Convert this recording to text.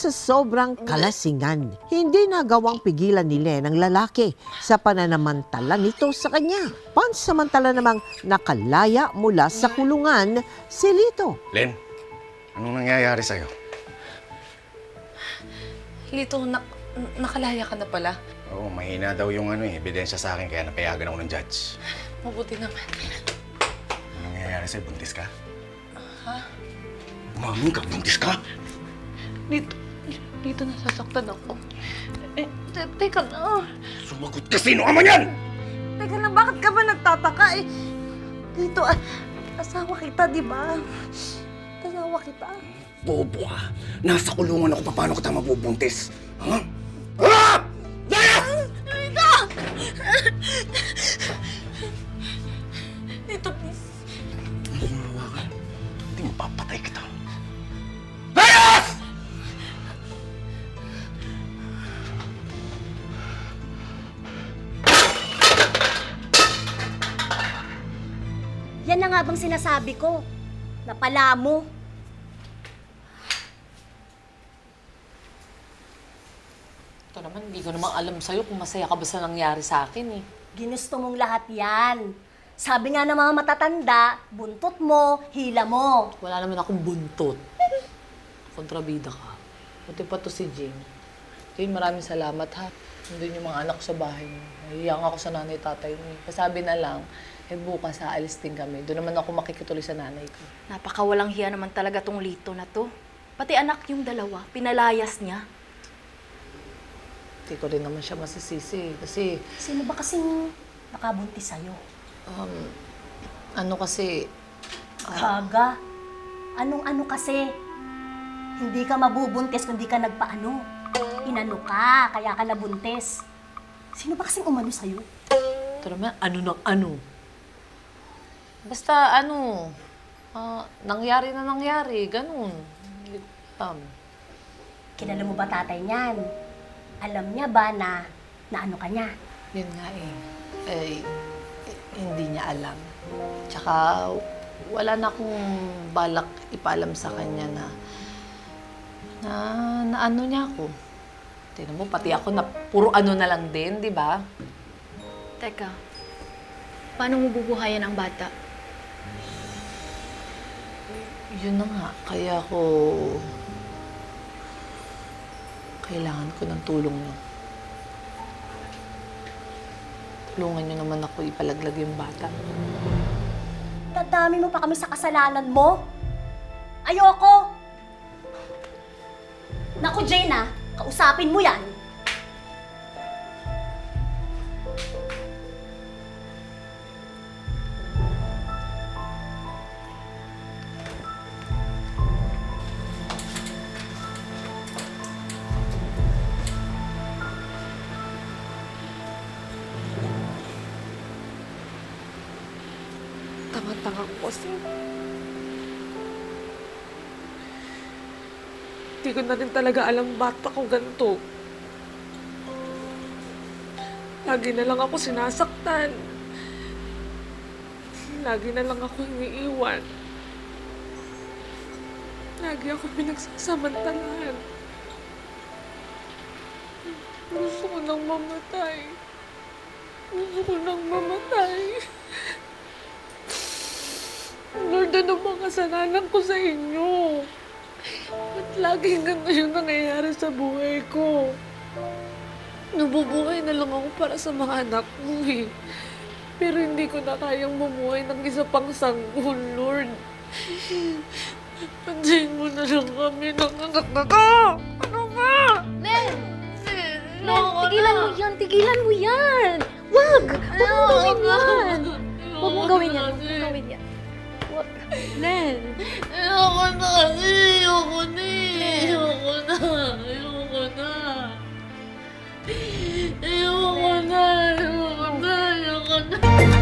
sa sobrang kalasingan, hindi nagawang pigilan ni Len ang lalaki sa pananamantala nito sa kanya. Pansamantala namang nakalaya mula sa kulungan si Lito. Len, anong nangyayari sa'yo? Lito, nakalaya ka na pala. Oo, mahina daw yung ebidensya sa akin kaya napayagan ako ng judge. Mabuti naman. Anong nangyayari sa'yo? Buntis ka? Ha? Umamin ka, buntis ka? Lito nasasaktan ako. Teka na. Sumagot ka, sino ama niyan? Teka lang, bakit ka ba nagtataka eh? Lito, asawa kita, di ba? Asawa kita. Bobo ka. Nasa kulungan ako, paano kita mabubuntis? Ha? Ah! Daya! Lito! Lito, please. Gumawa ka. Hindi mapapatay kita. Layas! Yan na nga bang sinasabi ko? Napala mo. Ito naman, hindi ko naman alam sa'yo kung masaya ka ba sa nangyari sa akin eh. Ginusto mong lahat yan. Sabi nga ng mga matatanda, buntot mo, hila mo. Wala naman akong buntot. Kontrabida ka. Buti pa to si Jing. Jing, maraming salamat ha. Nandun yung mga anak ko sa bahay mo. Nahihiyang ako sa nanay tatay mo. Pasabi na lang, bukas aalis din kami. Doon naman ako makikituloy sa nanay ko. Napakawalang hiya naman talaga tong Lito na to. Pati anak yung dalawa, pinalayas niya. Hindi ko rin naman siya masisisi kasi, Sino ba kasing nakabuntis sa'yo? ano kasi, Gaga. Anong-ano kasi? Hindi ka mabubuntis kung di ka nagpaano. Inano ka, kaya ka nabuntis. Sino ba kasing umano sa'yo? ito naman, ano ng ano. Basta ano, nangyari na nangyari, ganun. Hindi ko alam. Kilala mo ba tatay niyan? Alam niya ba na ano ka niya? Yun nga hindi niya alam. Tsaka wala na akong balak ipaalam sa kanya na ano niya ako. Tingnan mo, pati ako na puro ano na lang din, di ba? Teka, paano mo bubuhayan ang bata? Yun na nga, kaya ako kailangan ko ng tulong niyo. Tulungan niyo naman ako ipalaglag yung bata. Dadami mo pa kami sa kasalanan mo? Ayoko! Naku, Jane, kausapin mo yan. Tanga-tanga ko kasi. Hindi ko na rin talaga alam ba't ako ganito. Lagi na lang ako sinasaktan. Lagi na lang ako iniiwan. Lagi ako pinagsasamantalahan. Gusto ko nang mamatay. Gusto ko nang mamatay. Lord, ano bang kasalanan ko sa inyo? Ba't laging ganito yung nangyayari sa buhay ko? Nabubuhay na lang ako para sa mga anak mo eh. Pero hindi ko na kayang bumuhay ng isa pang sanggol, Lord. Pantayin mo na lang kami ng anak na to! Ano ba? Len! Len, tigilan mo yan! Wag! Huwag mong gawin yan! Huwag mong gawin yan, huwag mong gawin yan. Wag. Len! Ayoko na kasi! Ayoko na eh! Ayoko na! Ayoko na! Ayoko na! Ayoko na! Ayoko na!